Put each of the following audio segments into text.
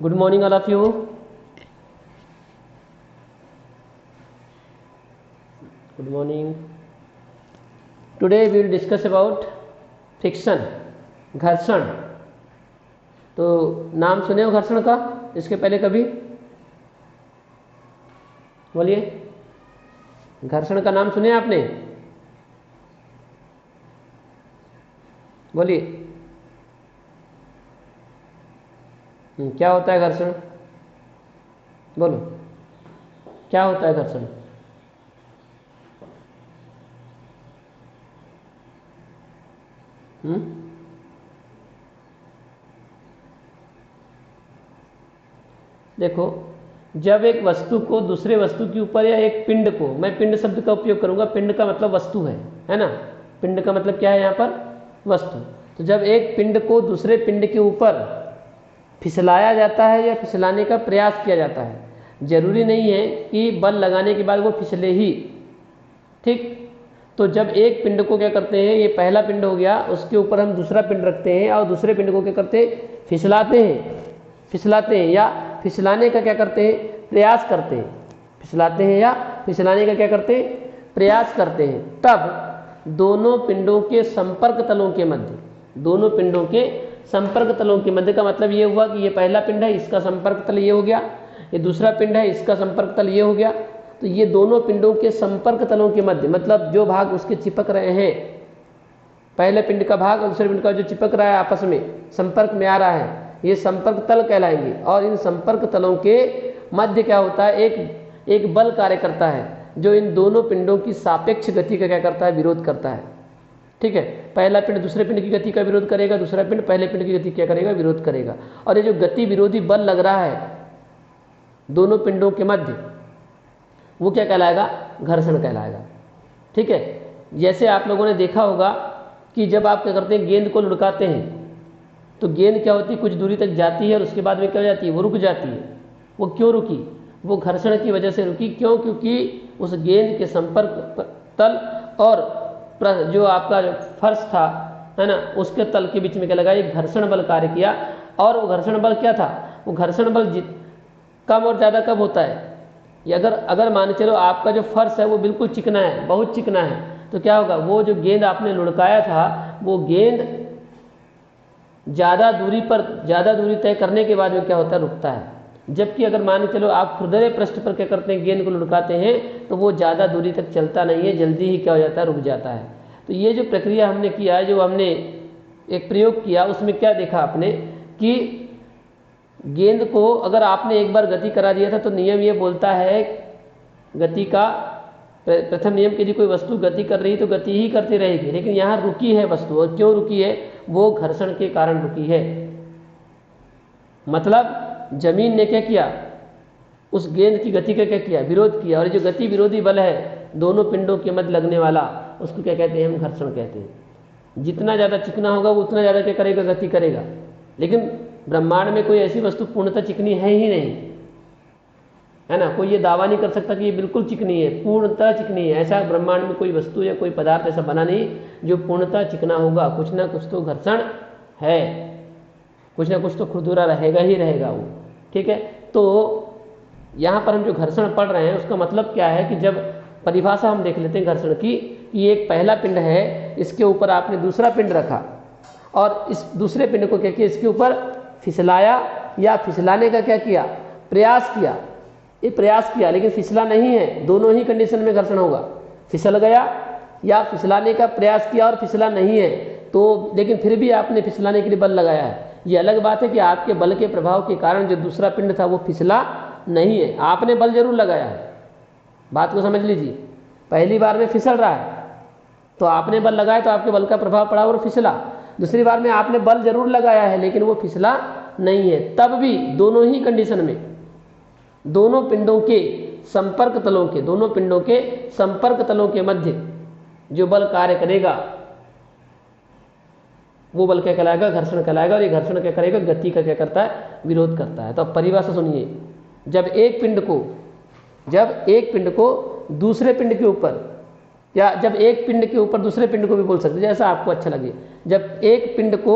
Good morning all of you. Good morning. Today we will discuss about friction, घर्षण। तो नाम सुने हो घर्षण का इसके पहले कभी? बोलिए, घर्षण का नाम सुने आपने? बोलिए, क्या होता है घर्षण? बोलो, क्या होता है घर्षण? देखो, जब एक वस्तु को दूसरे वस्तु के ऊपर या एक पिंड को, मैं पिंड शब्द का उपयोग करूंगा, पिंड का मतलब वस्तु है ना? पिंड का मतलब क्या है यहाँ पर? वस्तु। तो जब एक पिंड को दूसरे पिंड के ऊपर फिसलाया जाता है या फिसलाने का प्रयास किया जाता है, जरूरी नहीं है कि बल लगाने के बाद वो फिसले ही, ठीक? तो जब एक पिंड को क्या करते हैं, ये पहला पिंड हो गया, उसके ऊपर हम दूसरा पिंड रखते हैं और दूसरे पिंड को क्या करते हैं, फिसलाते हैं या फिसलाने का क्या करते हैं, प्रयास करते हैं। फिसलाते हैं या फिसलाने का क्या करते हैं, प्रयास करते हैं। तब दोनों पिंडों के संपर्क तलों के मध्य, दोनों पिंडों के संपर्क तलों के मध्य का मतलब ये हुआ कि ये पहला पिंड है, इसका संपर्क तल ये हो गया, ये दूसरा पिंड है, इसका संपर्क तल ये हो गया। तो ये दोनों पिंडों के संपर्क तलों के मध्य, मतलब जो भाग उसके चिपक रहे हैं, पहले पिंड का भाग और दूसरे पिंड का जो चिपक रहा है, आपस में संपर्क में आ रहा है, ये संपर्क तल कहलाएंगे। और इन संपर्क तलों के मध्य क्या होता है, एक बल कार्य करता है जो इन दोनों पिंडों की सापेक्ष गति का क्या करता है, विरोध करता है। ठीक है, पहला पिंड दूसरे पिंड की गति का विरोध करेगा, दूसरा पिंड पहले पिंड की गति क्या करेगा, विरोध करेगा। और ये जो गति विरोधी बल लग रहा है दोनों पिंडों के मध्य, वो क्या कहलाएगा, घर्षण कहलाएगा। ठीक है, जैसे आप लोगों ने देखा होगा कि जब आप क्या करते हैं, गेंद को लुढ़काते हैं तो गेंद क्या होती है, कुछ दूरी तक जाती है और उसके बाद में क्या हो जाती है, वो रुक जाती है। वो क्यों रुकी? वो घर्षण की वजह से रुकी। क्यों? क्योंकि उस गेंद के संपर्क तल और जो आपका जो फर्श था, है ना, उसके तल के बीच में क्या लगा, एक घर्षण बल कार्य किया। और वो घर्षण बल क्या था, वो घर्षण बल कम और ज़्यादा कब होता है, ये अगर मान चलो आपका जो फर्श है वो बिल्कुल चिकना है, बहुत चिकना है, तो क्या होगा, वो जो गेंद आपने लुढ़काया था, वो गेंद ज़्यादा दूरी तय करने के बाद में क्या होता है, रुकता है। जबकि अगर मान चलो आप खुरदरे पृष्ठ पर क्या करते हैं, गेंद को लुढ़काते हैं, तो वो ज़्यादा दूरी तक चलता नहीं है, जल्दी ही क्या हो जाता है, रुक जाता है। तो ये जो प्रक्रिया हमने किया है, जो हमने एक प्रयोग किया, उसमें क्या देखा आपने कि गेंद को अगर आपने एक बार गति करा दिया था, तो नियम ये बोलता है, गति का प्रथम नियम कि यदि कोई वस्तु गति कर रही तो गति ही करती रहेगी। लेकिन यहाँ रुकी है वस्तु, और क्यों रुकी है, वो घर्षण के कारण रुकी है। मतलब जमीन ने क्या किया, उस गेंद की गति का क्या किया, विरोध किया। और जो गति विरोधी बल है दोनों पिंडों के मध्य लगने वाला, उसको क्या कहते हैं, हम घर्षण कहते हैं। जितना ज़्यादा चिकना होगा वो उतना ज़्यादा क्या करेगा, गति करेगा। लेकिन ब्रह्मांड में कोई ऐसी वस्तु पूर्णतः चिकनी है ही नहीं, है ना। कोई ये दावा नहीं कर सकता कि ये बिल्कुल चिकनी है, पूर्णतः चिकनी है। ऐसा ब्रह्मांड में कोई वस्तु या कोई पदार्थ ऐसा बना नहीं जो पूर्णतः चिकना होगा। कुछ ना कुछ तो घर्षण है, कुछ ना कुछ तो खुरदुरा रहेगा ही रहेगा वो। ठीक है, तो यहाँ पर हम जो घर्षण पढ़ रहे हैं उसका मतलब क्या है कि जब परिभाषा हम देख लेते हैं घर्षण की, कि एक पहला पिंड है, इसके ऊपर आपने दूसरा पिंड रखा और इस दूसरे पिंड को क्या किया, इसके ऊपर फिसलाया या फिसलाने का क्या किया, प्रयास किया। ये प्रयास किया लेकिन फिसला नहीं है, दोनों ही कंडीशन में घर्षण होगा। फिसल गया या फिसलाने का प्रयास किया और फिसला नहीं है, तो लेकिन फिर भी आपने फिसलाने के लिए बल लगाया है। ये अलग बात है कि आपके बल के प्रभाव के कारण जो दूसरा पिंड था वो फिसला नहीं है, आपने बल जरूर लगाया है। बात को समझ लीजिए, पहली बार में फिसल रहा है तो आपने बल लगाया, तो आपके बल का प्रभाव पड़ा और फिसला। दूसरी बार में आपने बल जरूर लगाया है लेकिन वो फिसला नहीं है। तब भी दोनों ही कंडीशन में दोनों पिंडों के संपर्क तलों के मध्य जो बल कार्य करेगा वो बल क्या कहलाएगा, घर्षण कहलाएगा। और ये घर्षण क्या करेगा, गति का क्या करता है, विरोध करता है। तो अब परिभाषा सुनिए, जब एक पिंड को दूसरे पिंड के ऊपर, या जब एक पिंड के ऊपर दूसरे पिंड को भी बोल सकते, जैसा आपको अच्छा लगे, जब एक पिंड को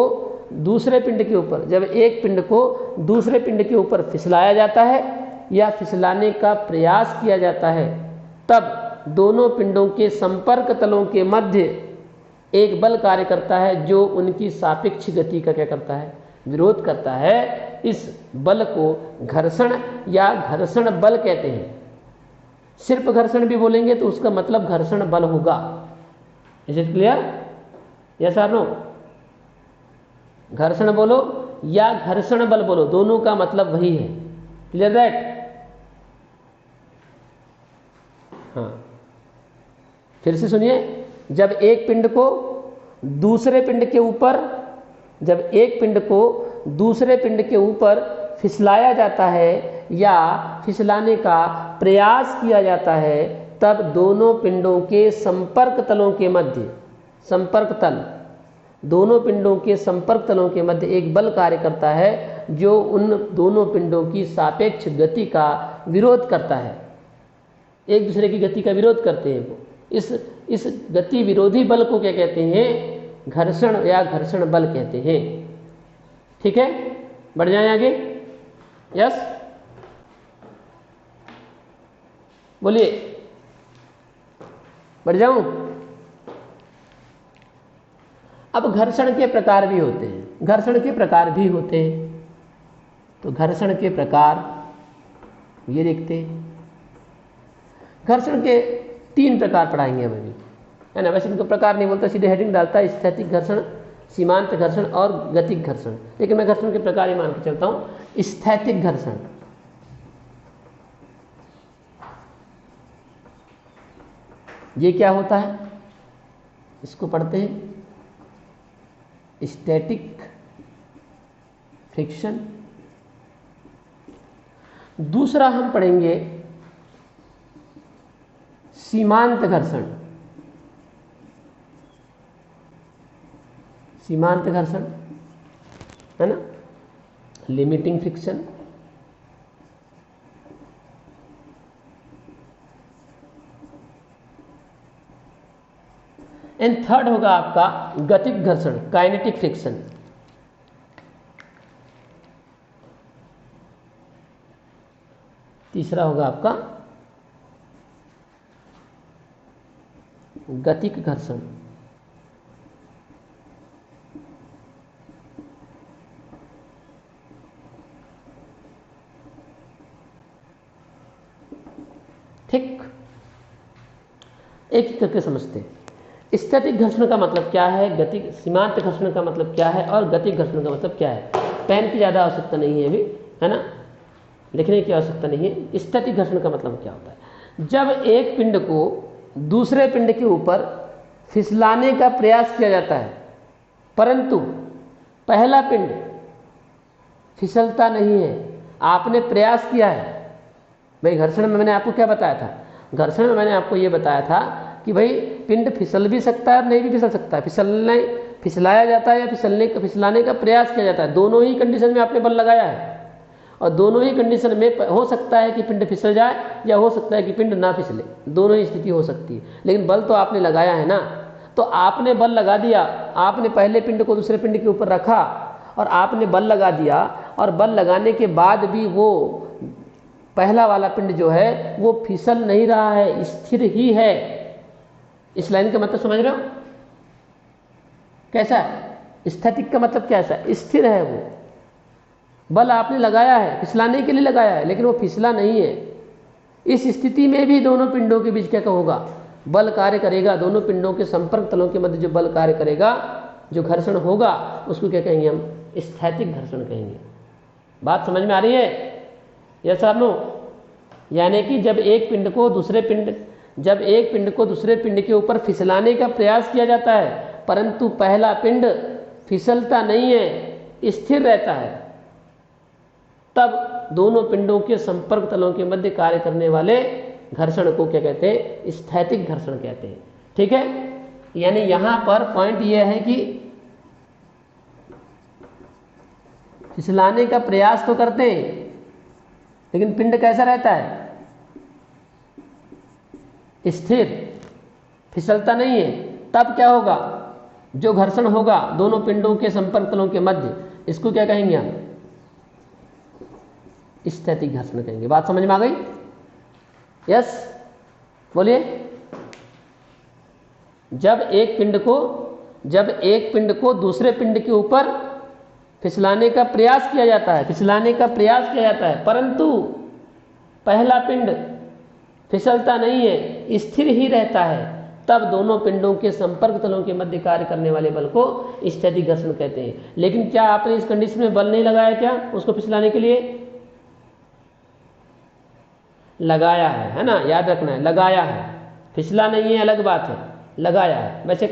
दूसरे पिंड के ऊपर, जब एक पिंड को दूसरे पिंड के ऊपर फिसलाया जाता है या फिसलाने का प्रयास किया जाता है, तब दोनों पिंडों के संपर्क तलों के मध्य एक बल कार्य करता है जो उनकी सापेक्ष गति का क्या करता है, विरोध करता है। इस बल को घर्षण या घर्षण बल कहते हैं। सिर्फ घर्षण भी बोलेंगे तो उसका मतलब घर्षण बल होगा। Is it clear? यस और नो? घर्षण बोलो या घर्षण बल बोलो, दोनों का मतलब वही है। Clear that? हाँ, फिर से सुनिए। जब एक पिंड को दूसरे पिंड के ऊपर, जब एक पिंड को दूसरे पिंड के ऊपर फिसलाया जाता है या फिसलाने का प्रयास किया जाता है, तब दोनों पिंडों के संपर्क तलों के मध्य, संपर्क तल, दोनों पिंडों के संपर्क तलों के मध्य एक बल कार्य करता है जो उन दोनों पिंडों की सापेक्ष गति का विरोध करता है। एक दूसरे की गति का विरोध करते हैं वो। इस गति विरोधी बल को क्या कहते हैं? घर्षण या घर्षण बल कहते हैं। ठीक है, बढ़ जाएं आगे। यस, बोलिए, बढ़ जाऊं? अब घर्षण के प्रकार भी होते हैं, घर्षण के प्रकार भी होते हैं। तो घर्षण के प्रकार ये देखते हैं। घर्षण के 3 प्रकार पढ़ाएंगे हम अभी, है ना। वैसे इनको प्रकार नहीं बोलता, सीधे हेडिंग डालता है स्थैतिक घर्षण, सीमांत घर्षण और गतिक घर्षण। लेकिन मैं घर्षण के प्रकार ही मान के चलता हूं। स्थैतिक घर्षण, ये क्या होता है? इसको पढ़ते हैं स्टैटिक फ्रिक्शन। दूसरा हम पढ़ेंगे सीमांत घर्षण। सीमांत घर्षण, है ना, लिमिटिंग फ्रिक्शन। एंड थर्ड होगा आपका गतिक घर्षण, काइनेटिक फ्रिक्शन। तीसरा होगा आपका गतिक घर्षण। ठीक, एक एक करके समझते हैं। स्थैतिक घर्षण का मतलब क्या है, गतिक सीमांत घर्षण का मतलब क्या है और गतिक घर्षण का मतलब क्या है। पेन की ज़्यादा आवश्यकता नहीं है अभी, है ना, लिखने की आवश्यकता नहीं है। स्थैतिक घर्षण का मतलब क्या होता है? जब एक पिंड को दूसरे पिंड के ऊपर फिसलाने का प्रयास किया जाता है, परंतु पहला पिंड फिसलता नहीं है, आपने प्रयास किया है। भाई घर्षण में मैंने आपको क्या बताया था? घर्षण में मैंने आपको ये बताया था कि भाई पिंड फिसल भी सकता है और नहीं भी फिसल सकता है। फिसलाया जाता है या फिसलाने का प्रयास किया जाता है। दोनों ही कंडीशन में आपने बल लगाया है और दोनों ही कंडीशन में हो सकता है कि पिंड फिसल जाए या हो सकता है कि पिंड ना फिसले। दोनों ही स्थिति हो सकती है, लेकिन बल तो आपने लगाया है ना। तो आपने बल लगा दिया, आपने पहले पिंड को दूसरे पिंड के ऊपर रखा और आपने बल लगा दिया, और बल लगाने के बाद भी वो पहला वाला पिंड जो है वो फिसल नहीं रहा है, स्थिर ही है। इस लाइन का मतलब समझ रहे हो कैसा है? स्थैतिक का मतलब कैसा है? स्थिर है वो। बल आपने लगाया है, फिसलाने के लिए लगाया है, लेकिन वो फिसला नहीं है। इस स्थिति में भी दोनों पिंडों के बीच क्या होगा? बल कार्य करेगा। दोनों पिंडों के संपर्क तलों के मध्य जो बल कार्य करेगा, जो घर्षण होगा, उसको क्या कहेंगे हम? स्थैतिक घर्षण कहेंगे। बात समझ में आ रही है? यस और नो? यानी कि जब एक पिंड को दूसरे पिंड के ऊपर फिसलाने का प्रयास किया जाता है, परंतु पहला पिंड फिसलता नहीं है, स्थिर रहता है, तब दोनों पिंडों के संपर्क तलों के मध्य कार्य करने वाले घर्षण को क्या कहते हैं? स्थैतिक घर्षण कहते हैं। ठीक है, यानी यहां पर पॉइंट यह है कि फिसलाने का प्रयास तो करते हैं, लेकिन पिंड कैसा रहता है? स्थिर, फिसलता नहीं है। तब क्या होगा? जो घर्षण होगा दोनों पिंडों के संपर्क तलों के मध्य, इसको क्या कहेंगे हम? स्थैतिक घर्षण कहेंगे। बात समझ में आ गई? यस, बोलिए। जब एक पिंड को दूसरे पिंड के ऊपर फिसलाने का प्रयास किया जाता है, परंतु पहला पिंड फिसलता नहीं है, स्थिर ही रहता है, तब दोनों पिंडों के संपर्क तलों के मध्य कार्य करने वाले बल को स्थैतिक घर्षण कहते हैं। लेकिन क्या आपने इस कंडीशन में बल नहीं लगाया क्या उसको फिसलाने के लिए? लगाया है ना, याद रखना है, लगाया है, फिसला नहीं है अलग बात है, लगाया है। वैसे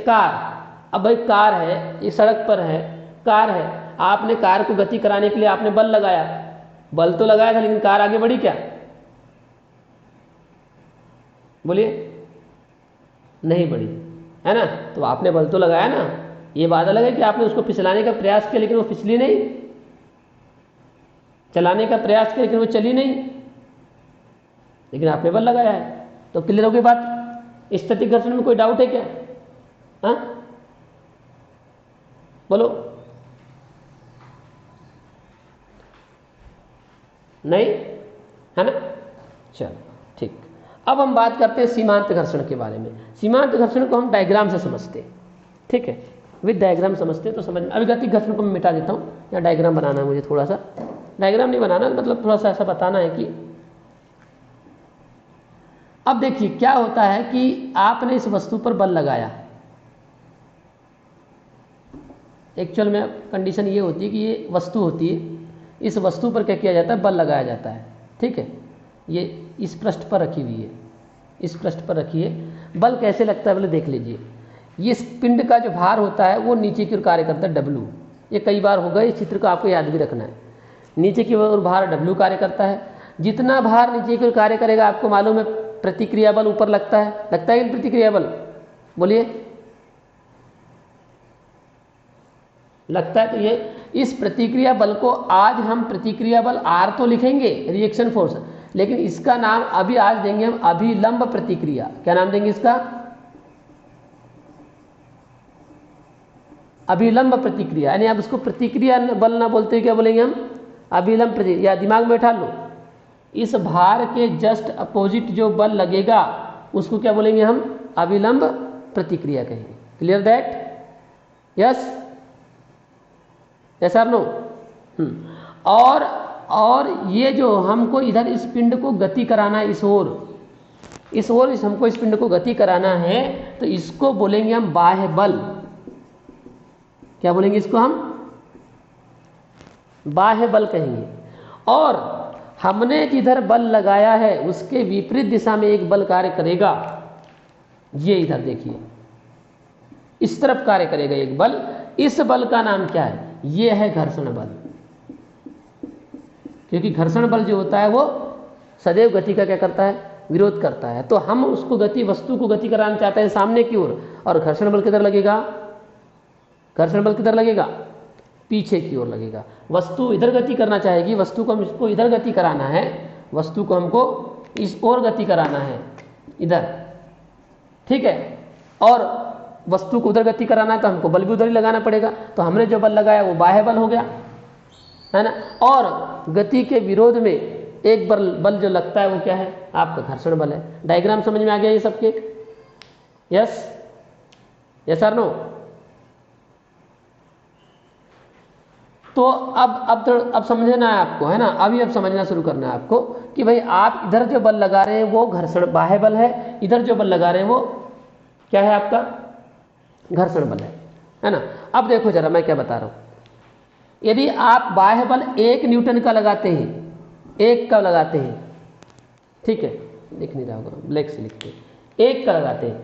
अब भाई कार है, ये सड़क पर है, कार है, आपने कार को गति कराने के लिए आपने बल लगाया, बल तो लगाया था, लेकिन कार आगे बढ़ी क्या? बोलिए, नहीं बढ़ी, है ना? तो आपने बल तो लगाया ना। ये बात अलग है कि आपने उसको फिसलाने का प्रयास किया लेकिन वो फिसली नहीं, चलाने का प्रयास किया लेकिन वो चली नहीं, लेकिन आपने बल लगाया है। तो क्लियर हो गई बात? स्थैतिक घर्षण में कोई डाउट है क्या? हाँ, बोलो। नहीं है ना? चलो ठीक। अब हम बात करते हैं सीमांत घर्षण के बारे में। सीमांत घर्षण को हम डायग्राम से समझते हैं, ठीक है, विद डायग्राम समझते हैं तो समझ में। अभी गतिक घर्षण को मैं मिटा देता हूँ, या डायग्राम बनाना है मुझे, थोड़ा सा डायग्राम नहीं बनाना, मतलब थोड़ा सा ऐसा बताना है कि अब देखिए क्या होता है कि आपने इस वस्तु पर बल लगाया। एक्चुअल में कंडीशन ये होती है कि ये वस्तु होती है, इस वस्तु पर क्या किया जाता है? बल लगाया जाता है, ठीक है। ये इस पृष्ठ पर रखी हुई है, इस पृष्ठ पर रखी है। बल कैसे लगता है बोले देख लीजिए। ये इस पिंड का जो भार होता है वो नीचे की ओर कार्य करता है, W। ये कई बार होगा, इस चित्र को आपको याद भी रखना है। नीचे की ओर भार W कार्य करता है। जितना भार नीचे की ओर कार्य करेगा आपको मालूम है प्रतिक्रिया बल ऊपर लगता है कि प्रतिक्रिया बल? बोलिए, लगता है। तो ये इस प्रतिक्रिया बल को आज हम प्रतिक्रिया बल R तो लिखेंगे, रिएक्शन फोर्स, लेकिन इसका नाम अभी आज देंगे हम अभिलंब प्रतिक्रिया। क्या नाम देंगे इसका? अभिलंब प्रतिक्रिया। यानी आप उसको प्रतिक्रिया बल ना बोलते क्या बोलेंगे हम? अभिलंब प्रतिक्रिया। दिमाग में बैठा लो, इस भार के जस्ट अपोजिट जो बल लगेगा उसको क्या बोलेंगे हम? अभिलंब प्रतिक्रिया कहेंगे। Clear that? यस, यस और नो? और ये जो हमको इधर इस पिंड को गति कराना है, इस ओर हमको इस पिंड को गति कराना है, तो इसको बोलेंगे हम बाह्य बल। क्या बोलेंगे इसको हम? बाह्य बल कहेंगे। और हमने जिधर बल लगाया है उसके विपरीत दिशा में एक बल कार्य करेगा। ये इधर देखिए, इस तरफ कार्य करेगा एक बल। इस बल का नाम क्या है? ये है घर्षण बल। क्योंकि घर्षण बल जो होता है वो सदैव गति का क्या करता है? विरोध करता है। तो हम उसको वस्तु को गति कराना चाहते हैं सामने की ओर, और घर्षण बल किधर लगेगा? घर्षण बल किधर लगेगा? पीछे की ओर लगेगा। वस्तु इधर गति करना चाहेगी, वस्तु को हमको इधर गति कराना है, वस्तु को हमको इस ओर गति कराना है, इधर, ठीक है। और वस्तु को उधर गति कराना है तो हमको बल भी उधर ही लगाना पड़ेगा। तो हमने जो बल लगाया वो बाह्य बल हो गया, है ना। और गति के विरोध में एक बल जो लगता है वो क्या है? आपका घर्षण बल है। डायग्राम समझ में आ गया ये सबके? यस, यस और नो? तो अब समझना है आपको, है ना। अब समझना शुरू करना है आपको कि भाई आप इधर जो बल लगा रहे हैं वो घर्षण बाह्य बल है, इधर जो बल लगा रहे हैं वो क्या है? आपका घर्षण बल है ना। अब देखो जरा मैं क्या बता रहा हूं। यदि आप बाह्य बल 1 न्यूटन का लगाते हैं, 1 का लगाते हैं, ठीक है, दिख नहीं रहा होगा, ब्लैक से लिखते हैं, 1 का लगाते हैं,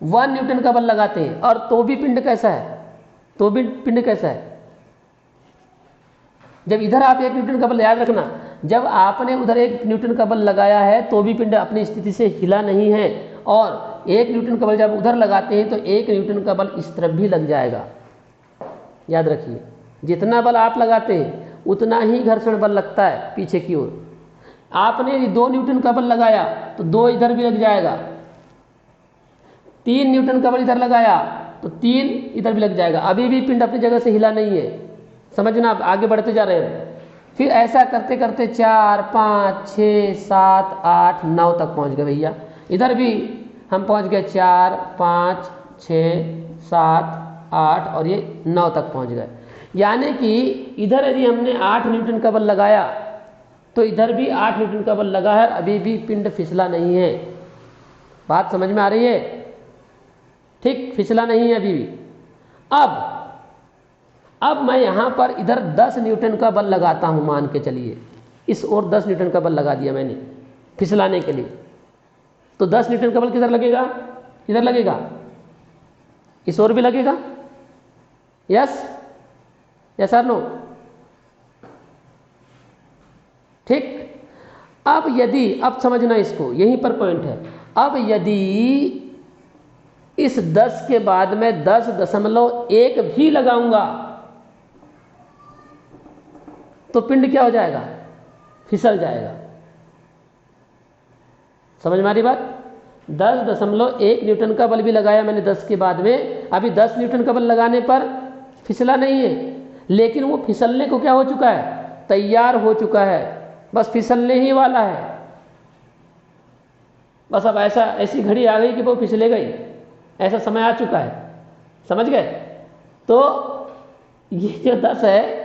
1 न्यूटन का बल लगाते हैं, और तो भी पिंड कैसा है? तो भी पिंड कैसा है? जब इधर आप 1 न्यूटन का बल, याद रखना, जब आपने उधर 1 न्यूटन का बल लगाया है तो भी पिंड अपनी स्थिति से हिला नहीं है। और 1 न्यूटन का बल जब उधर लगाते हैं तो 1 न्यूटन का बल इस तरफ भी लग जाएगा। याद रखिए, जितना बल आप लगाते हैं उतना ही घर्षण बल लगता है पीछे की ओर। आपने यदि 2 न्यूटन का बल लगाया तो 2 इधर भी लग जाएगा, 3 न्यूटन का बल इधर लगाया तो 3 इधर भी लग जाएगा, अभी भी पिंड अपनी जगह से हिला नहीं है, समझना, आप आगे बढ़ते जा रहे हैं। फिर ऐसा करते करते 4 5 6 7 8 9 तक पहुंच गए भैया। इधर भी हम पहुंच गए 4 5 6 7 8 और ये 9 तक पहुंच गए। यानी कि इधर यदि हमने 8 न्यूटन का बल लगाया तो इधर भी 8 न्यूटन का बल लगा है, अभी भी पिंड फिसला नहीं है। बात समझ में आ रही है? ठीक, फिसला नहीं है अभी भी। अब मैं यहां पर इधर 10 न्यूटन का बल लगाता हूं, मान के चलिए इस ओर 10 न्यूटन का बल लगा दिया मैंने फिसलाने के लिए, तो 10 न्यूटन का बल किधर लगेगा? किधर लगेगा? इस ओर भी लगेगा। यस यस और नो? ठीक। अब समझना इसको, यहीं पर पॉइंट है। अब यदि इस 10 के बाद मैं 10.1 भी लगाऊंगा तो पिंड क्या हो जाएगा? फिसल जाएगा। समझ में आ रही बात? 10.1 न्यूटन का बल भी लगाया मैंने 10 के बाद में, अभी 10 न्यूटन का बल लगाने पर फिसला नहीं है, लेकिन वो फिसलने को क्या हो चुका है? तैयार हो चुका है, बस फिसलने ही वाला है। बस अब ऐसी घड़ी आ गई कि वो फिसलेगा ही, ऐसा समय आ चुका है। समझ गए? तो ये जो 10 है,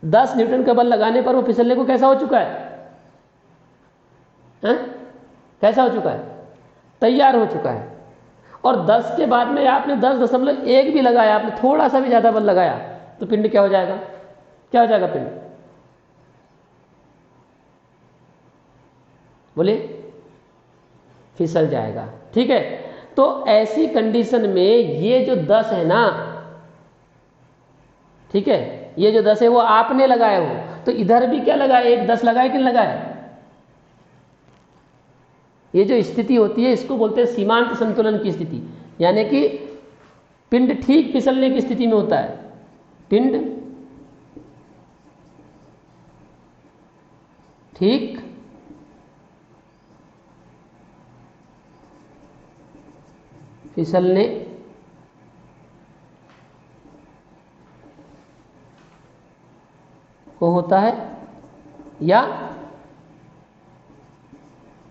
10 न्यूटन का बल लगाने पर वो फिसलने को कैसा हो चुका है? कैसा हो चुका है? तैयार हो चुका है। और 10 के बाद में आपने 10.1 भी लगाया, आपने थोड़ा सा भी ज्यादा बल लगाया तो पिंड क्या हो जाएगा? क्या हो जाएगा पिंड? बोले? फिसल जाएगा। ठीक है। तो ऐसी कंडीशन में ये जो 10 है ना, ठीक है, ये जो 10 है वो आपने लगाया हो, तो इधर भी क्या लगाया? एक 10 लगाया कि नहीं लगाया? ये जो स्थिति होती है इसको बोलते हैं सीमांत संतुलन की स्थिति, यानी कि पिंड ठीक फिसलने की स्थिति में होता है। पिंड ठीक फिसलने को होता है, या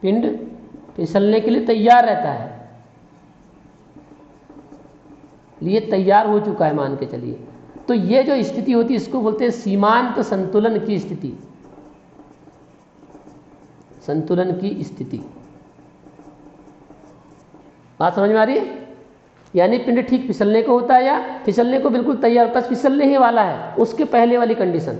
पिंड फिसलने के लिए तैयार रहता है। लिए तैयार हो चुका है मान के चलिए, तो ये जो स्थिति होती है इसको बोलते हैं सीमांत संतुलन की स्थिति। संतुलन की स्थिति, बात समझ में आ रही है? यानी पिंड ठीक फिसलने को होता है या फिसलने को बिल्कुल तैयार होता है, फिसलने ही वाला है, उसके पहले वाली कंडीशन।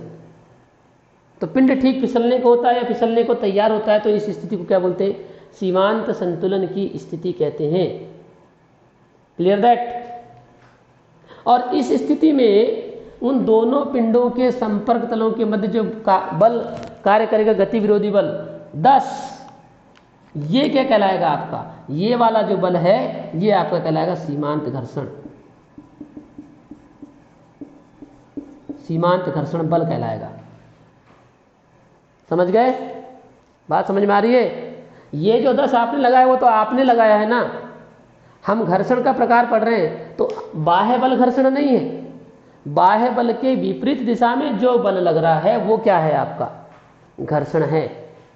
तो पिंड ठीक फिसलने को होता है या फिसलने को तैयार होता है, तो इस स्थिति को क्या बोलते हैं? सीमांत संतुलन की स्थिति कहते हैं। Clear that? और इस स्थिति में उन दोनों पिंडों के संपर्क तलों के मध्य जो बल कार्य करेगा, गति विरोधी बल 10, ये क्या कहलाएगा आपका? ये वाला जो बल है ये आपका कहलाएगा सीमांत घर्षण। सीमांत घर्षण बल कहलाएगा। समझ गए? बात समझ में आ रही है? ये जो 10 आपने लगाया वो तो आपने लगाया है ना, हम घर्षण का प्रकार पढ़ रहे हैं, तो बाह्य बल घर्षण नहीं है, बाह्य बल के विपरीत दिशा में जो बल लग रहा है वो क्या है? आपका घर्षण है।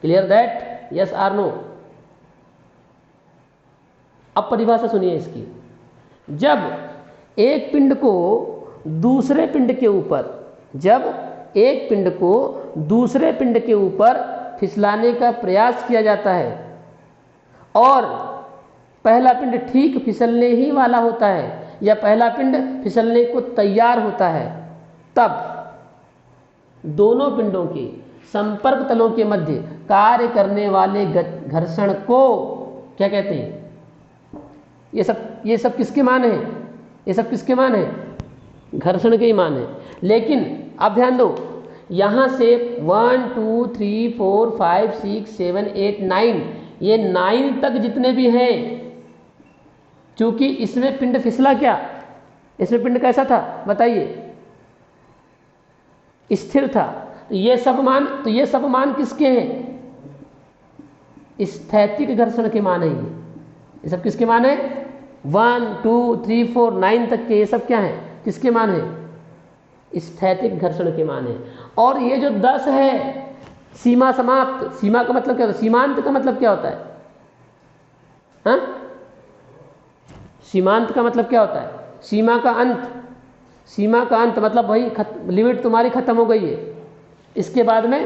Clear that? Yes or no? अब परिभाषा सुनिए इसकी। जब एक पिंड को दूसरे पिंड के ऊपर, जब एक पिंड को दूसरे पिंड के ऊपर फिसलाने का प्रयास किया जाता है और पहला पिंड ठीक फिसलने ही वाला होता है या पहला पिंड फिसलने को तैयार होता है, तब दोनों पिंडों के संपर्क तलों के मध्य कार्य करने वाले घर्षण को क्या कहते हैं? ये सब किसके मान है? ये सब किसके मान है? घर्षण के ही मान है। लेकिन अब ध्यान दो, यहां से 1 2 3 4 5 6 7 8 9, ये 9 तक जितने भी हैं, चूंकि इसमें पिंड फिसला क्या? इसमें पिंड कैसा था बताइए? स्थिर था। तो ये सब मान किसके हैं? स्थैतिक घर्षण के मान है। ये सब किसके मान है? 1 2 3 4 9 तक के ये सब क्या है, किसके मान है, स्थैतिक घर्षण के मान है। और ये जो 10 है सीमा समाप्त, सीमा का मतलब क्या होता है, सीमांत का मतलब क्या होता है, हाँ? सीमांत का मतलब क्या होता है, सीमा का अंत, सीमा का अंत मतलब वही लिमिट तुम्हारी खत्म हो गई है, इसके बाद में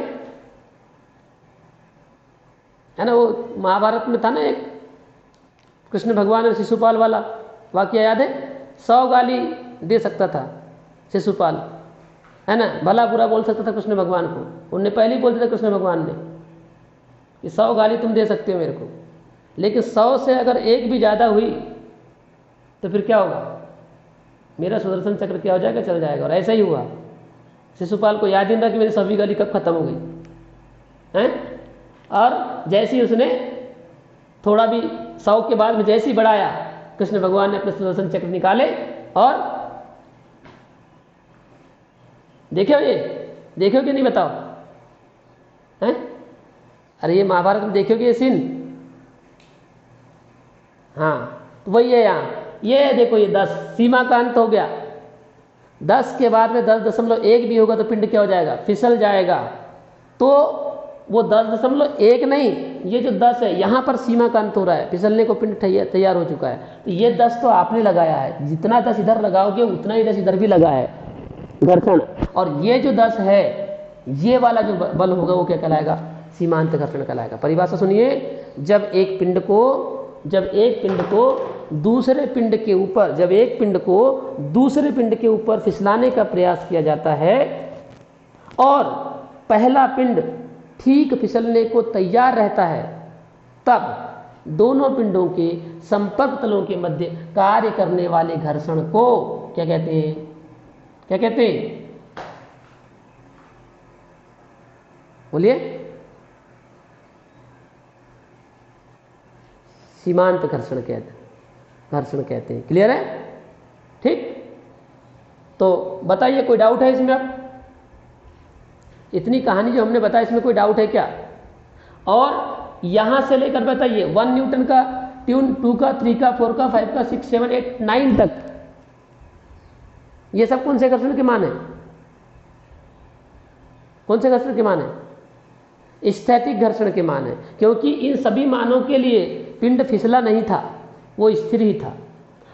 है ना। वो महाभारत में था ना एक कृष्ण भगवान और शिशुपाल वाला वाक्य याद है, 100 गाली दे सकता था शिशुपाल, है ना, भला बुरा बोल सकता था कृष्ण भगवान को, उनने पहले ही बोल दिया था कृष्ण भगवान ने कि 100 गाली तुम दे सकते हो मेरे को, लेकिन 100 से अगर एक भी ज़्यादा हुई तो फिर क्या होगा, मेरा सुदर्शन चक्र क्या हो जाएगा, चल जाएगा। और ऐसा ही हुआ, शिशुपाल को याद ही नहीं रहा कि मेरी सभी गाली कब खत्म हो गई हैं। और जैसे ही उसने थोड़ा भी 100 के बाद में जैसे ही बढ़ाया, कृष्ण भगवान ने अपने सुदर्शन चक्र निकाले और देखो, ये देखो कि नहीं बताओ हैं? अरे ये महाभारत में देखोगे ये सीन, हाँ तो वही है यहाँ, ये देखो ये 10 सीमा का अंत हो गया, 10 के बाद में 10.1 भी होगा तो पिंड क्या हो जाएगा, फिसल जाएगा। तो वो 10.1 नहीं, ये जो 10 है यहाँ पर सीमा का अंत हो रहा है, फिसलने को पिंड तैयार हो चुका है। तो ये 10 तो आपने लगाया है, जितना 10 इधर लगाओगे उतना ही 10 इधर भी लगा है घर्षण। और ये जो 10 है ये वाला जो बल होगा वो क्या कहलाएगा, सीमांत घर्षण कहलाएगा। परिभाषा सुनिए, जब एक पिंड को दूसरे पिंड के ऊपर, जब एक पिंड को दूसरे पिंड के ऊपर फिसलाने का प्रयास किया जाता है और पहला पिंड ठीक फिसलने को तैयार रहता है, तब दोनों पिंडों के संपर्क तलों के मध्य कार्य करने वाले घर्षण को क्या कहते हैं, क्या कहते हैं, बोलिए, सीमांत घर्षण कहते हैं। क्लियर है? ठीक, तो बताइए कोई डाउट है इसमें? आप इतनी कहानी जो हमने बताया इसमें कोई डाउट है क्या? और यहां से लेकर बताइए 1 न्यूटन का ट्यून, 2 का, 3 का, 4 का, 5 का, 6, 7, 8, 9 तक, ये सब कौन से घर्षण के मान है? कौन से घर्षण के मान है? स्थैतिक घर्षण के मान है, क्योंकि इन सभी मानों के लिए पिंड फिसला नहीं था, वो स्थिर ही था।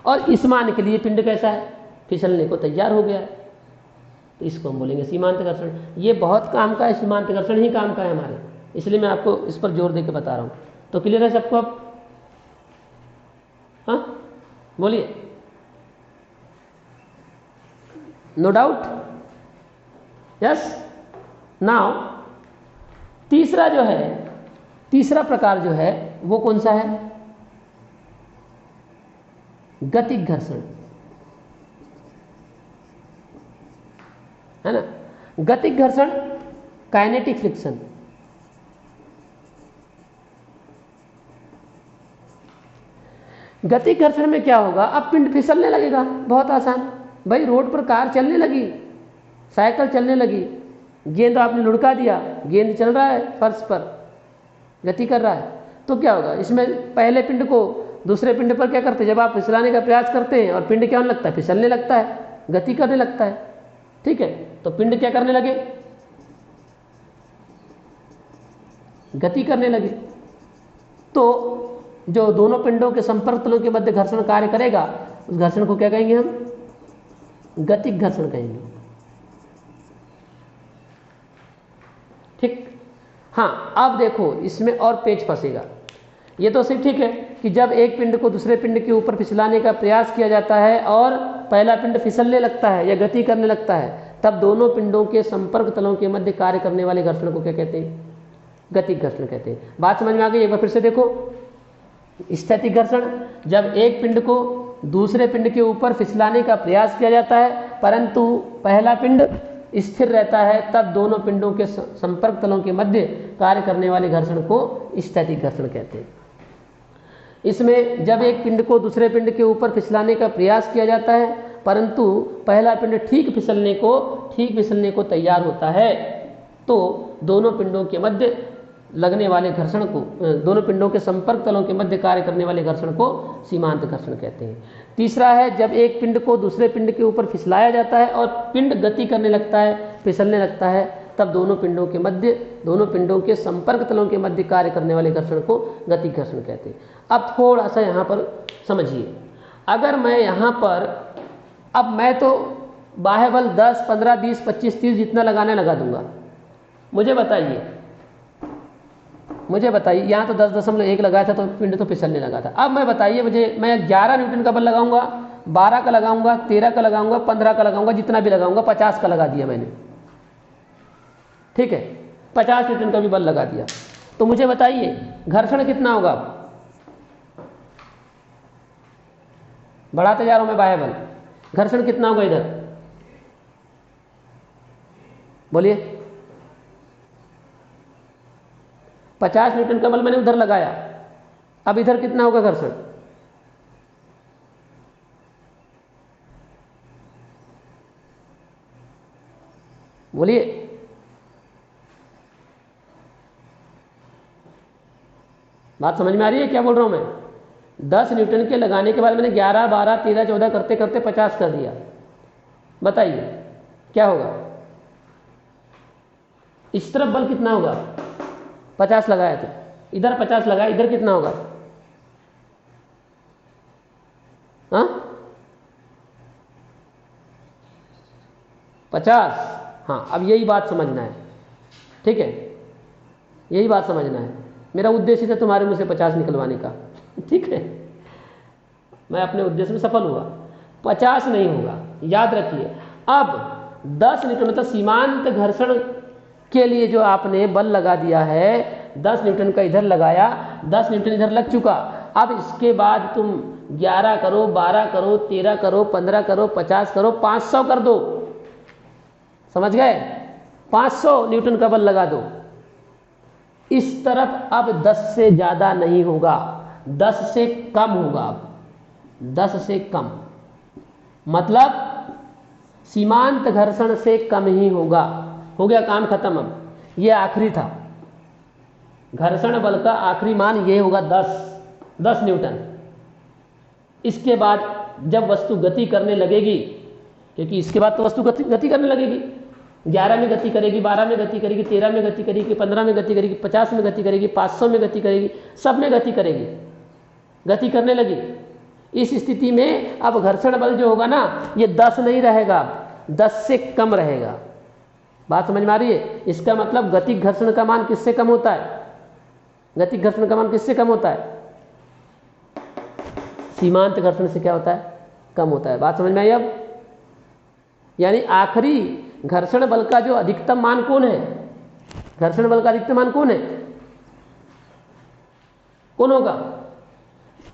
और इस मान के लिए पिंड कैसा है, फिसलने को तैयार हो गया है, तो इसको हम बोलेंगे सीमांत घर्षण। ये बहुत काम का है, सीमांत घर्षण ही काम का है हमारे, इसलिए मैं आपको इस पर जोर देकर बता रहा हूं। तो क्लियर है सबको? अब हाँ बोलिए, नो डाउट? यस। नाउ तीसरा जो है, तीसरा प्रकार जो है वो कौन सा है? गतिक घर्षण, है ना। गतिक घर्षण, काइनेटिक फ्रिक्शन। गतिक घर्षण में क्या होगा, अब पिंड फिसलने लगेगा, बहुत आसान भाई। रोड पर कार चलने लगी, साइकिल चलने लगी, गेंद आपने लुढ़का दिया, गेंद चल रहा है फर्श पर, गति कर रहा है, तो क्या होगा, इसमें पहले पिंड को दूसरे पिंड पर क्या करते हैं, जब आप फिसलाने का प्रयास करते हैं और पिंड क्या होने लगता है, फिसलने लगता है, गति करने लगता है। ठीक है, तो पिंड क्या करने लगे, गति करने लगे। तो जो दोनों पिंडों के संपर्क तलों के मध्य घर्षण कार्य करेगा, उस घर्षण को क्या कहेंगे हम, गतिक घर्षण कहेंगे। ठीक, हाँ अब देखो इसमें और पेच फंसेगा। ये तो सिर्फ ठीक है कि जब एक पिंड को दूसरे पिंड के ऊपर फिसलाने का प्रयास किया जाता है और पहला पिंड फिसलने लगता है या गति करने लगता है, तब दोनों पिंडों के संपर्क तलों के मध्य कार्य करने वाले घर्षण को क्या कहते हैं, गतिक घर्षण कहते हैं। बात समझ में आ गई? एक बार फिर से देखो, स्थैतिक घर्षण, जब एक पिंड को दूसरे पिंड के ऊपर फिसलाने का प्रयास किया जाता है परंतु पहला पिंड स्थिर रहता है, तब दोनों पिंडों के संपर्क तलों के मध्य कार्य करने वाले घर्षण को स्थैतिक घर्षण कहते हैं। इसमें जब एक पिंड को दूसरे पिंड के ऊपर फिसलाने का प्रयास किया जाता है परंतु पहला पिंड ठीक फिसलने को तैयार होता है, तो दोनों पिंडों के मध्य लगने वाले घर्षण को, दोनों पिंडों के संपर्क तलों के मध्य कार्य करने वाले घर्षण को सीमांत घर्षण कहते हैं। तीसरा है जब एक पिंड को दूसरे पिंड के ऊपर फिसलाया जाता है और पिंड गति करने लगता है, फिसलने लगता है, तब दोनों पिंडों के संपर्क तलों के मध्य कार्य करने वाले घर्षण को गति घर्षण कहते हैं। अब थोड़ा सा यहाँ पर समझिए, अगर मैं यहाँ पर, अब मैं तो बाह्य बल 10, 15, 20, 25, 30 जितना लगाने लगा दूंगा। मुझे बताइए यहाँ तो 10.1 लगाया था तो पिंड तो फिसलने लगा था। अब मैं बताइए मैं 11 न्यूटन का बल लगाऊंगा, 12 का लगाऊंगा, 13 का लगाऊंगा, 15 का लगाऊंगा, जितना भी लगाऊंगा, 50 का लगा दिया मैंने, ठीक है, 50 न्यूटन का भी बल लगा दिया, तो मुझे बताइए घर्षण कितना होगा? बढ़ाते जा रहा हूं मैं बाह्य बल, घर्षण कितना होगा इधर? बोलिए। 50 न्यूटन का बल मैंने उधर लगाया, अब इधर कितना होगा घर्षण? बोलिए। बात समझ में आ रही है क्या बोल रहा हूं मैं? 10 न्यूटन के लगाने के बाद मैंने 11, 12, 13, 14 करते करते 50 कर दिया, बताइए क्या होगा? इस तरफ बल कितना होगा? 50 लगाया तो इधर 50 लगाया, इधर कितना होगा? हाँ 50। हाँ अब यही बात समझना है, ठीक है, यही बात समझना है। मेरा उद्देश्य था तुम्हारे मुंह से 50 निकलवाने का, ठीक है, मैं अपने उद्देश्य में सफल हुआ। 50 नहीं होगा, याद रखिए। अब 10 न्यूटन मतलब सीमांत घर्षण के लिए जो आपने बल लगा दिया है, 10 न्यूटन का इधर लगाया, 10 न्यूटन इधर लग चुका। अब इसके बाद तुम 11 करो, 12 करो, 13 करो, 15 करो, 50 करो, 500 कर दो, समझ गए? 500 न्यूटन का बल लगा दो। इस तरफ अब 10 से ज्यादा नहीं होगा, 10 से कम होगा। अब 10 से कम मतलब सीमांत घर्षण से कम ही होगा। हो गया काम खत्म। अब ये आखिरी था, घर्षण बल का आखिरी मान ये होगा 10 न्यूटन। इसके बाद जब वस्तु गति करने लगेगी, क्योंकि इसके बाद तो वस्तु गति करने लगेगी, 11 में गति करेगी, 12 में गति करेगी, 13 में गति करेगी, 15 में गति करेगी, 50 में गति करेगी, 500 में गति करेगी, सब में गति करेगी, गति करने लगी। इस स्थिति में अब घर्षण बल जो होगा ना, ये 10 नहीं रहेगा, 10 से कम रहेगा। बात समझ में आ रही है? इसका मतलब गतिक घर्षण का मान किससे कम होता है? गतिक घर्षण का मान किससे कम होता है? सीमांत घर्षण से क्या होता है? कम होता है। बात समझ में आई अब? यानी आखिरी घर्षण बल का जो अधिकतम मान कौन है? घर्षण बल का अधिकतम मान कौन है? कौन होगा?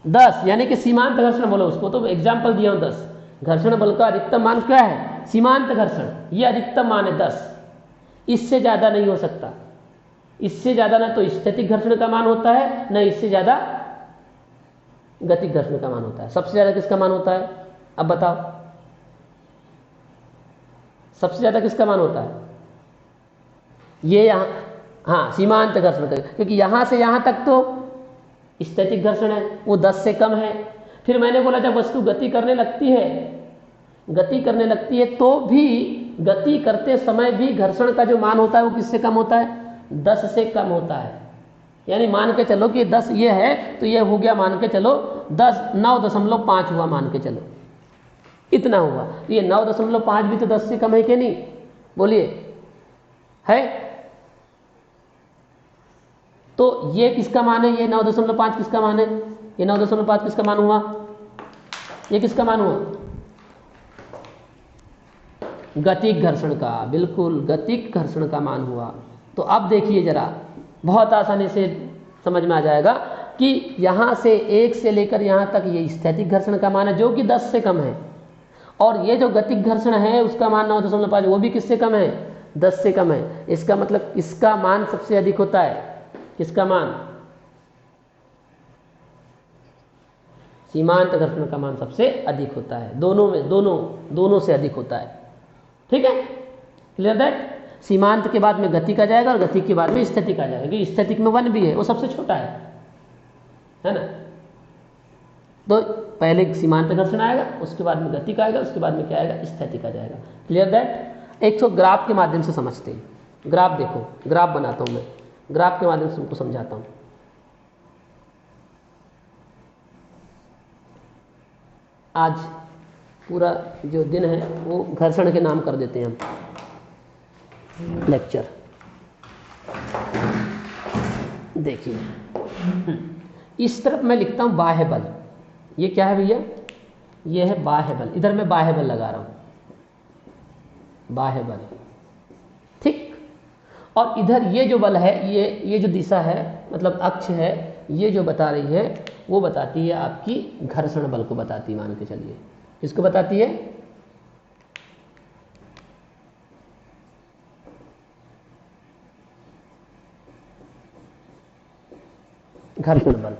10, यानी कि सीमांत घर्षण बोलो उसको, तो एग्जाम्पल दिया हूं 10। घर्षण बल का अधिकतम मान क्या है? सीमांत घर्षण, ये अधिकतम मान है 10, इससे ज्यादा नहीं हो सकता। इससे ज्यादा ना तो स्थैतिक घर्षण का मान होता है, ना इससे ज्यादा गतिक घर्षण का मान होता है। सबसे ज्यादा किसका मान होता है? अब बताओ, सबसे ज्यादा किसका मान होता है? ये यहां, हाँ सीमांत घर्षण का, क्योंकि यहां से यहां तक तो स्थैतिक घर्षण है, वो 10 से कम है। फिर मैंने बोला जब वस्तु गति करने लगती है तो भी गति करते समय भी घर्षण का जो मान होता है वो किससे कम होता है? 10 से कम होता है। यानी मान के चलो कि 10 ये है तो ये हो गया, मान के चलो 9.5 हुआ, मान के चलो इतना हुआ। तो ये 9.5 भी तो 10 से कम है कि नहीं? बोलिए, है? तो ये किसका मान है? ये 9.5 किसका मान है? ये 9.5 किसका मान हुआ? ये किसका मान हुआ? गतिक घर्षण का, बिल्कुल गतिक घर्षण का मान हुआ। तो अब देखिए जरा, बहुत आसानी से समझ में आ जाएगा कि यहां से 1 से लेकर यहां तक ये स्थैतिक घर्षण का मान है जो कि 10 से कम है, और ये जो गतिक घर्षण है उसका मान 9.5 वो भी किससे कम है? 10 से कम है। इसका मतलब इसका मान सबसे अधिक होता है। किसका मान? सीमांत घर्षण का मान सबसे अधिक होता है। दोनों में, दोनों से अधिक होता है। ठीक है, क्लियर दैट? सीमांत के बाद में गतिक आ जाएगा और गतिक के बाद में स्थैतिक आ जाएगा, क्योंकि स्थैतिक में 1 भी है, वो सबसे छोटा है ना। तो पहले सीमांत घर्षण आएगा, उसके बाद में गतिक आएगा, उसके बाद में क्या आएगा, स्थैतिक आ जाएगा। Clear that. एक तो ग्राफ के माध्यम से समझते हैं। ग्राफ देखो, ग्राफ बनाता हूं मैं, ग्राफ के माध्यम से तुमको समझाता हूं। आज पूरा जो दिन है वो घर्षण के नाम कर देते हैं हम, लेक्चर। देखिए इस तरफ मैं लिखता हूं बाह्य बल। ये क्या है भैया, ये है बाह्य बल। इधर मैं बाह्य बल लगा रहा हूं, बाह्य बल, ठीक। और इधर ये जो बल है, ये जो दिशा है, मतलब अक्ष है, ये जो बता रही है वो बताती है आपकी घर्षण बल को बताती है। मान के चलिए, किसको बताती है, घर्षण बल,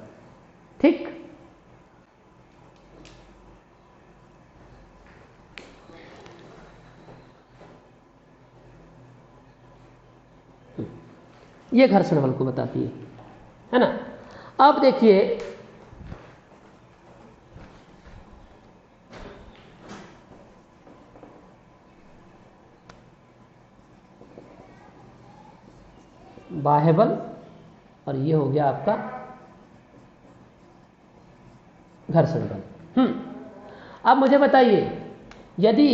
ठीक। ये घर्षण बल को बताती है ना। अब देखिए बाह्य बल और ये हो गया आपका घर्षण बल। अब मुझे बताइए, यदि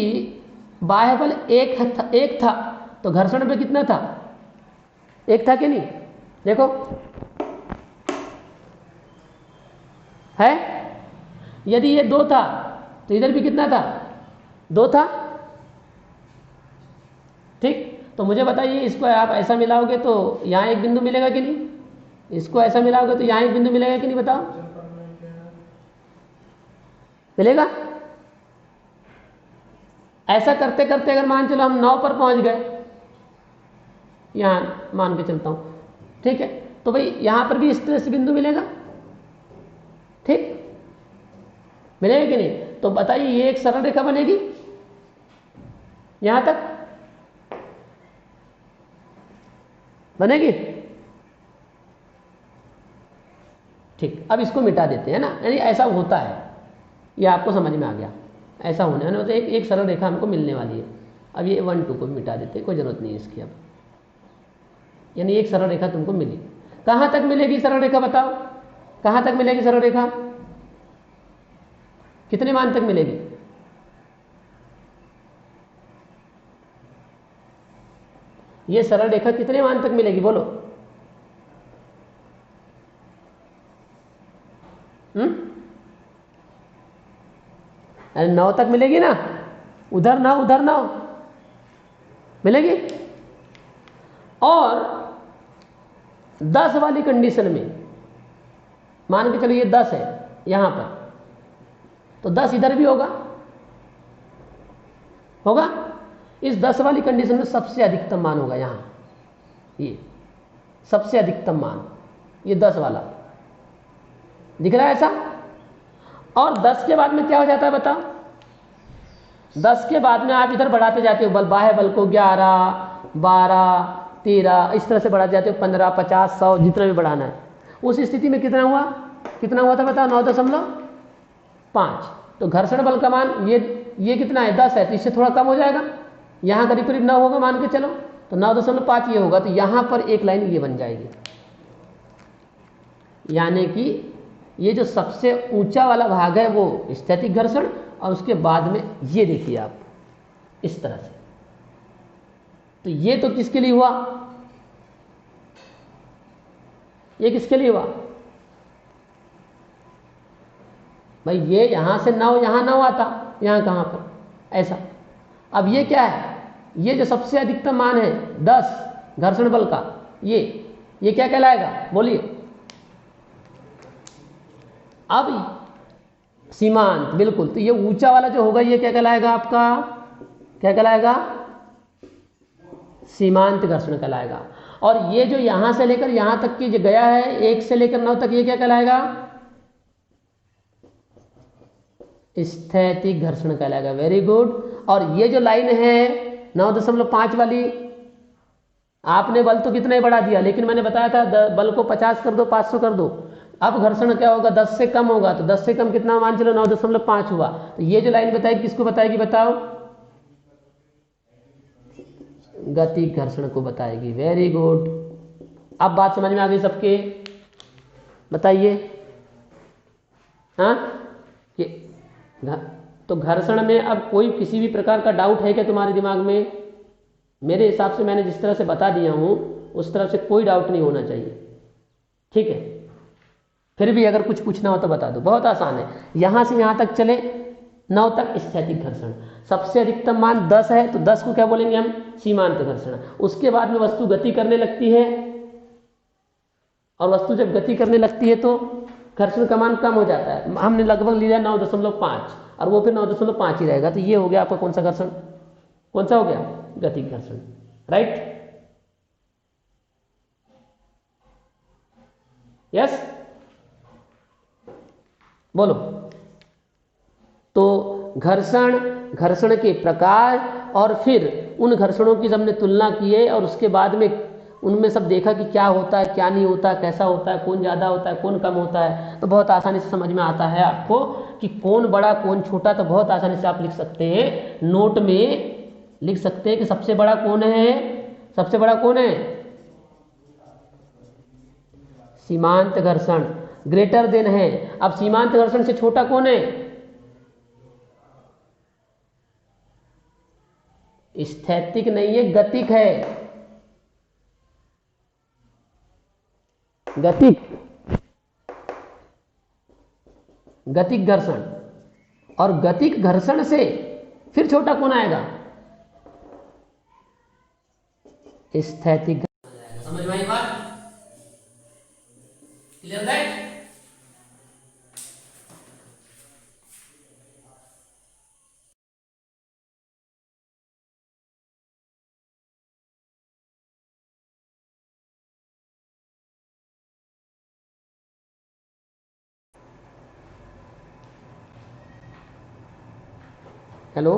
बाह्य बल एक था तो घर्षण बल कितना था, एक था कि नहीं, देखो है। यदि ये 2 था तो इधर भी कितना था, 2 था, ठीक। तो मुझे बताइए, इसको आप ऐसा मिलाओगे तो यहां एक बिंदु मिलेगा कि नहीं, इसको ऐसा मिलाओगे तो यहां एक बिंदु मिलेगा कि नहीं, बताओ, मिलेगा। ऐसा करते करते अगर मान चलो हम 9 पर पहुंच गए, यहां मान के चलता हूं, ठीक है, तो भाई यहां पर भी इस तरह से बिंदु मिलेगा, ठीक, मिलेगा कि नहीं। तो बताइए ये एक सरल रेखा बनेगी यहां तक, बनेगी, ठीक। अब इसको मिटा देते हैं ना, यानी ऐसा होता है, ये आपको समझ में आ गया, ऐसा होने वाला, मतलब एक सरल रेखा हमको मिलने वाली है। अब ये 1 2 को भी मिटा देते हैं, कोई जरूरत नहीं है इसकी अब, यानी एक सरल रेखा तुमको मिली। कहां तक मिलेगी सरल रेखा, बताओ कहां तक मिलेगी सरल रेखा, कितने मान तक मिलेगी, ये सरल रेखा कितने मान तक मिलेगी, बोलो। 9 तक मिलेगी ना, उधर 9 मिलेगी। और 10 वाली कंडीशन में मान के चलो ये 10 है यहां पर, तो 10 इधर भी होगा, इस 10 वाली कंडीशन में सबसे अधिकतम मान होगा यहां, ये सबसे अधिकतम मान, ये 10 वाला दिख रहा है ऐसा। और 10 के बाद में क्या हो जाता है बताओ, 10 के बाद में आप इधर बढ़ाते जाते हो बल, बाह्य बल को 11 12 13 इस तरह से बढ़ाते जाते हो, 15 50 100 जितना भी बढ़ाना है। उस स्थिति में कितना हुआ था बताओ, 9.5। तो घर्षण बल का मान ये कितना है, 10 है, तो इससे थोड़ा कम हो जाएगा, यहां करीब करीब 9 होगा मान के चलो, तो 9.5 ये होगा, तो यहां पर एक लाइन ये बन जाएगी, यानी कि ये जो सबसे ऊंचा वाला भाग है वो स्थैतिक घर्षण, और उसके बाद में ये देखिए आप इस तरह से। तो ये तो किसके लिए हुआ, ये किसके लिए हुआ भाई, ये यहां से 9 यहां 9 आता, यहां कहां पर ऐसा। अब ये क्या है, ये जो सबसे अधिकतम मान है 10 घर्षण बल का, ये क्या कहलाएगा बोलिए। अब सीमांत, बिल्कुल, तो ये ऊंचा वाला जो होगा ये क्या कहलाएगा आपका, क्या कहलाएगा, सीमांत घर्षण कहलाएगा। और ये जो यहां से लेकर यहां तक की जो गया है 1 से लेकर 9 तक, ये क्या कहलाएगा, स्थैतिक घर्षण कहलाएगा। Very good. और ये जो लाइन है 9.5 वाली, आपने बल तो कितना ही बढ़ा दिया, लेकिन मैंने बताया था बल को 50 कर दो, 500 कर दो। अब घर्षण क्या होगा, 10 से कम होगा, तो 10 से कम कितना मान चलो 9.5 हुआ। तो ये जो लाइन बताएगी किसको बताएगी बताओ, गति घर्षण को बताएगी। Very good. अब बात समझ में आ गई सबके, बताइए। हाँ ये तो घर्षण में अब कोई किसी भी प्रकार का डाउट है क्या तुम्हारे दिमाग में? मेरे हिसाब से मैंने जिस तरह से बता दिया हूं उस तरफ से कोई डाउट नहीं होना चाहिए, ठीक है। फिर भी अगर कुछ पूछना हो तो बता दो, बहुत आसान है। यहां से यहां तक चले 9 तक स्थैतिक घर्षण, सबसे अधिकतम मान 10 है, तो 10 को क्या बोलेंगे हम, सीमांत घर्षण। उसके बाद में वस्तु गति करने लगती है, और वस्तु जब गति करने लगती है तो घर्षण का मान कम हो जाता है। हमने लगभग लिया 9.5 और वो फिर 9.5 ही रहेगा। तो ये हो गया आपका कौन सा घर्षण, कौन सा हो गया, गतिक घर्षण, राइट। यस, बोलो। तो घर्षण के प्रकार, और फिर उन घर्षणों की हमने तुलना की है, और उसके बाद में उनमें सब देखा कि क्या होता है क्या नहीं होता, कैसा होता है, कौन ज़्यादा होता है कौन कम होता है। तो बहुत आसानी से समझ में आता है आपको कि कौन बड़ा कौन छोटा। तो बहुत आसानी से आप लिख सकते हैं, नोट में लिख सकते हैं कि सबसे बड़ा कौन है, सबसे बड़ा कौन है, सीमांत घर्षण, ग्रेटर देन है। अब सीमांत घर्षण से छोटा कौन है, स्थैतिक नहीं है, गतिक है, गतिक, गतिक घर्षण। और गतिक घर्षण से फिर छोटा कौन आएगा, स्थैतिक। समझ में आई बात, क्लियर दैट? हेलो,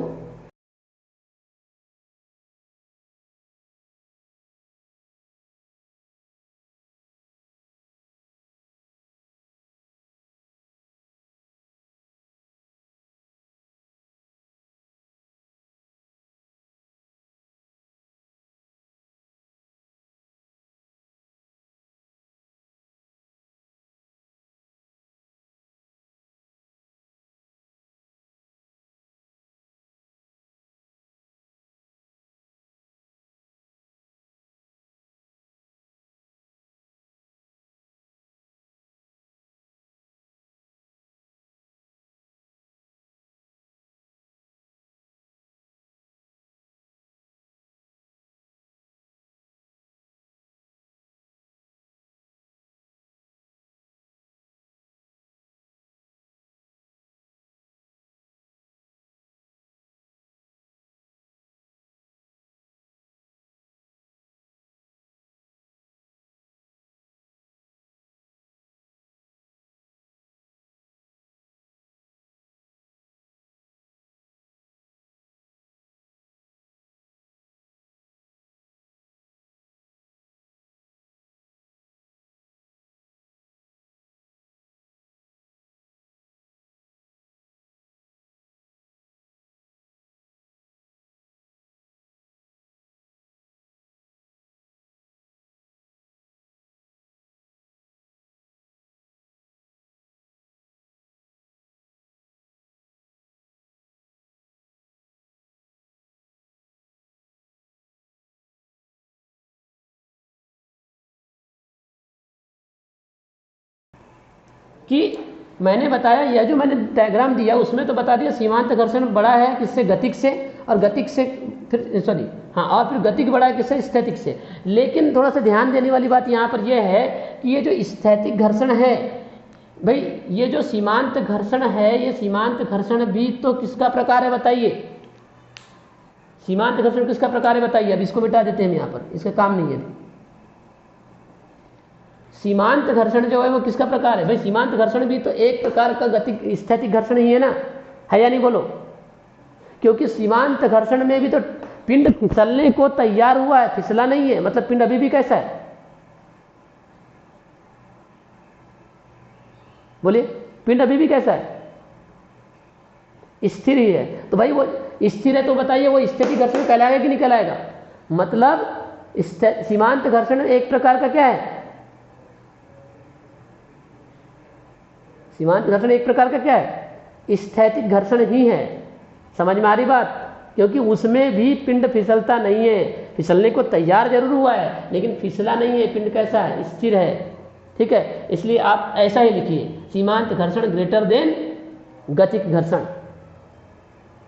कि मैंने बताया, यह जो मैंने डायग्राम दिया उसमें तो बता दिया सीमांत घर्षण बड़ा है किससे, गतिक से, और गतिक से फिर सॉरी हाँ, और फिर गतिक बड़ा है किससे, स्थैतिक से। लेकिन थोड़ा सा ध्यान देने वाली बात यहाँ पर यह है कि ये जो स्थैतिक घर्षण है भाई, ये जो सीमांत घर्षण है, ये सीमांत घर्षण भी तो किसका प्रकार है बताइए, सीमांत घर्षण किसका प्रकार है बताइए। अब इसको मिटा देते हैं यहाँ पर, इसका काम नहीं है। सीमांत घर्षण जो है वो किसका प्रकार है भाई, सीमांत घर्षण भी तो एक प्रकार का गतिक स्थैतिक घर्षण ही है ना, है या नहीं बोलो। क्योंकि सीमांत घर्षण में भी तो पिंड फिसलने को तैयार हुआ है, फिसला नहीं है, मतलब पिंड अभी भी कैसा है? बोलिए, पिंड अभी भी कैसा है? स्थिर ही है। तो भाई वो स्थिर है तो बताइए वो स्थैतिक घर्षण कहलाएगा कि नहीं कहलाएगा? मतलब सीमांत घर्षण एक प्रकार का क्या है? सीमांत घर्षण एक प्रकार का क्या है? स्थैतिक घर्षण ही है। समझ में आ रही बात? क्योंकि उसमें भी पिंड फिसलता नहीं है, फिसलने को तैयार जरूर हुआ है लेकिन फिसला नहीं है। पिंड कैसा है? स्थिर है। ठीक है, इसलिए आप ऐसा ही लिखिए, सीमांत घर्षण ग्रेटर देन गतिक घर्षण।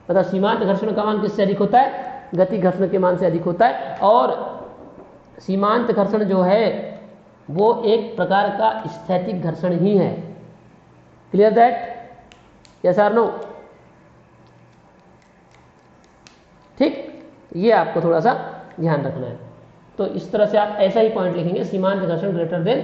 मतलब सीमांत घर्षण का मान किससे अधिक होता है? गतिक घर्षण के मान से अधिक होता है। और सीमांत घर्षण जो है वो एक प्रकार का स्थैतिक घर्षण ही है। Clear that? यस और नो? ठीक, ये आपको थोड़ा सा ध्यान रखना है। तो इस तरह से आप ऐसा ही पॉइंट लिखेंगे, सीमांत घर्षण ग्रेटर देन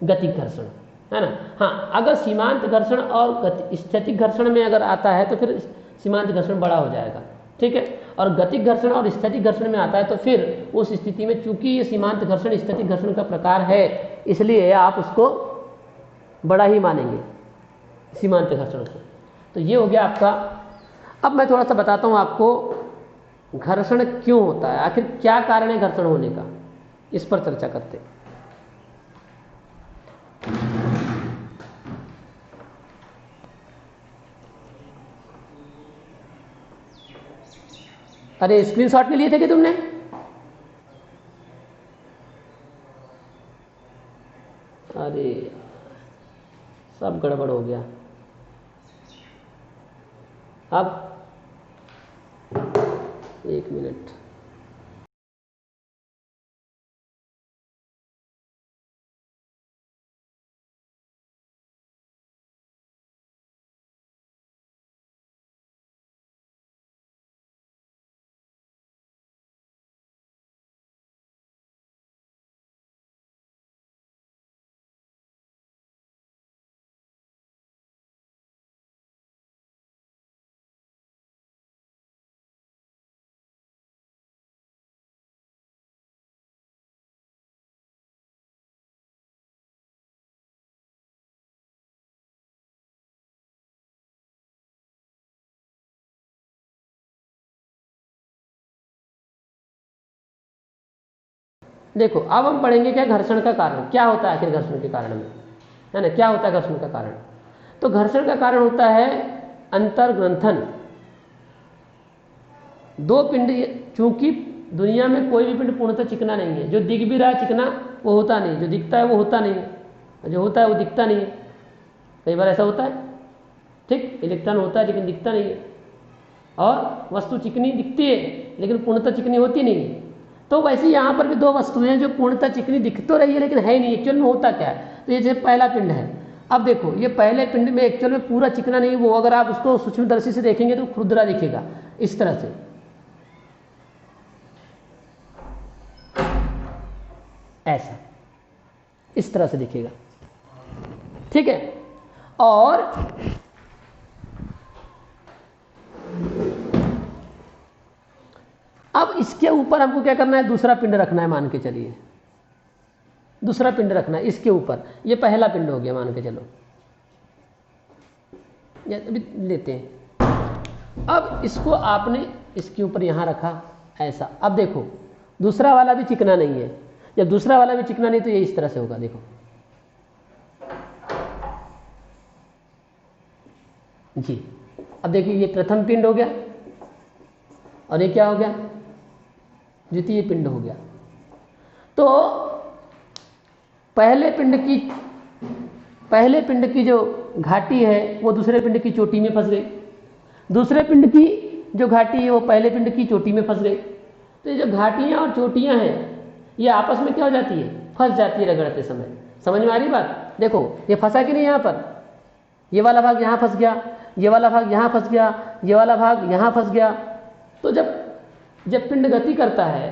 गतिक घर्षण, है ना। हाँ, अगर सीमांत घर्षण और स्थैतिक घर्षण में अगर आता है तो फिर सीमांत घर्षण बड़ा हो जाएगा। ठीक है, और गतिक घर्षण और स्थैतिक घर्षण में आता है तो फिर उस स्थिति में चूंकि ये सीमांत घर्षण स्थैतिक घर्षण का प्रकार है इसलिए आप उसको बड़ा ही मानेंगे, सीमांत घर्षण को। तो ये हो गया आपका। अब मैं थोड़ा सा बताता हूँ आपको घर्षण क्यों होता है, आखिर क्या कारण है घर्षण होने का, इस पर चर्चा करते हैं। अरे स्क्रीनशॉट नहीं लिए थे कि तुमने? अरे सब गड़बड़ हो गया। अब 1 मिनट, देखो अब हम पढ़ेंगे क्या घर्षण का कारण क्या होता है, आखिर घर्षण के कारण में, है ना, क्या होता है घर्षण का कारण। तो घर्षण का कारण होता है अंतर्ग्रंथन। दो पिंड, चूंकि दुनिया में कोई भी पिंड पूर्णतः चिकना नहीं है, जो दिख भी रहा है चिकना वो होता नहीं, जो दिखता है वो होता नहीं है, जो होता है वो दिखता नहीं है। कई बार ऐसा होता है, ठीक, इलेक्ट्रॉन होता है लेकिन दिखता नहीं है, और वस्तु चिकनी दिखती है लेकिन पूर्णतः चिकनी होती नहीं है। तो वैसे यहाँ पर भी दो वस्तुएं हैं जो पूर्णतः चिकनी दिख तो रही है लेकिन है नहीं, एक्चुअल में होता क्या है। तो ये जैसे पहला पिंड है, अब देखो ये पहले पिंड में एक्चुअल में पूरा चिकना नहीं, वो अगर आप उसको सूक्ष्मदर्शी से देखेंगे तो खुरदरा दिखेगा इस तरह से, ऐसा इस तरह से दिखेगा, ठीक है। और अब इसके ऊपर हमको क्या करना है, दूसरा पिंड रखना है, मान के चलिए दूसरा पिंड रखना है इसके ऊपर। ये पहला पिंड हो गया मान के चलो, अभी लेते हैं। अब इसको आपने इसके ऊपर यहां रखा ऐसा। अब देखो दूसरा वाला भी चिकना नहीं है, जब दूसरा वाला भी चिकना नहीं तो ये इस तरह से होगा, देखो जी। अब देखिए ये प्रथम पिंड हो गया और ये क्या हो गया, द्वितीय पिंड हो गया। तो पहले पिंड की जो घाटी है वो दूसरे पिंड की चोटी में फंस गई, दूसरे पिंड की जो घाटी है वो पहले पिंड की चोटी में फंस गई। तो ये जो घाटियां और चोटियां हैं ये आपस में क्या हो जाती है, फंस जाती है रगड़ते समय। समझ में आ रही बात? देखो ये फंसा कि नहीं, यहाँ पर ये वाला भाग यहाँ फंस गया, ये वाला भाग यहाँ फंस गया, ये वाला भाग यहाँ फंस गया। तो जब पिंड गति करता है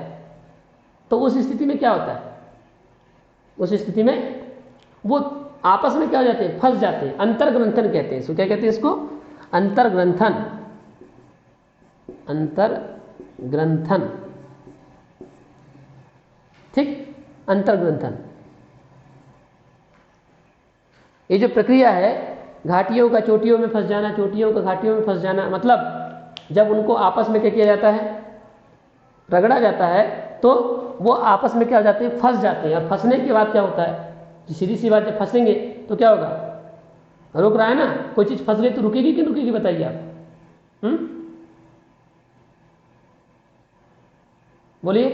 तो उस स्थिति में क्या होता है, उस स्थिति में वो आपस में क्या हो जाते हैं, फंस जाते हैं। अंतर्ग्रंथन कहते हैं इसको, क्या कहते हैं इसको, अंतर्ग्रंथन। अंतर्ग्रंथन ठीक, अंतर्ग्रंथन। ये जो प्रक्रिया है, घाटियों का चोटियों में फंस जाना, चोटियों का घाटियों में फंस जाना, मतलब जब उनको आपस में क्या किया जाता है, रगड़ा जाता है, तो वो आपस में क्या हो जाते हैं, फंस जाते हैं। और फंसने के बाद क्या होता है, सीधी सी बात, जब फंसेंगे तो क्या होगा, रुक रहा है ना, कोई चीज फंस गई तो रुकेगी कि रुकेगी, बताइए आप। बोलिए,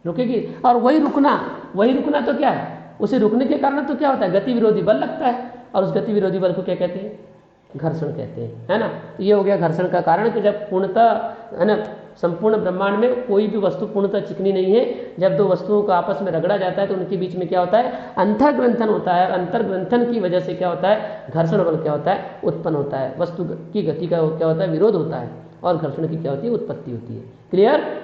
रुकेगी। और वही रुकना तो क्या है, उसे रुकने के कारण तो क्या होता है, गति विरोधी बल लगता है, और उस गति विरोधी बल को क्या कहते हैं, घर्षण कहते हैं, है ना। तो ये हो गया घर्षण का कारण कि जब पूर्णतः, है ना, संपूर्ण ब्रह्मांड में कोई भी वस्तु पूर्णतः चिकनी नहीं है, जब दो वस्तुओं को आपस में रगड़ा जाता है तो उनके बीच में क्या होता है, अंतर्ग्रंथन होता है। और अंतर्ग्रंथन की वजह से क्या होता है, घर्षण बल क्या होता है, उत्पन्न होता है। वस्तु की गति का क्या होता है, विरोध होता है, और घर्षण की क्या होती है, उत्पत्ति होती है। क्लियर।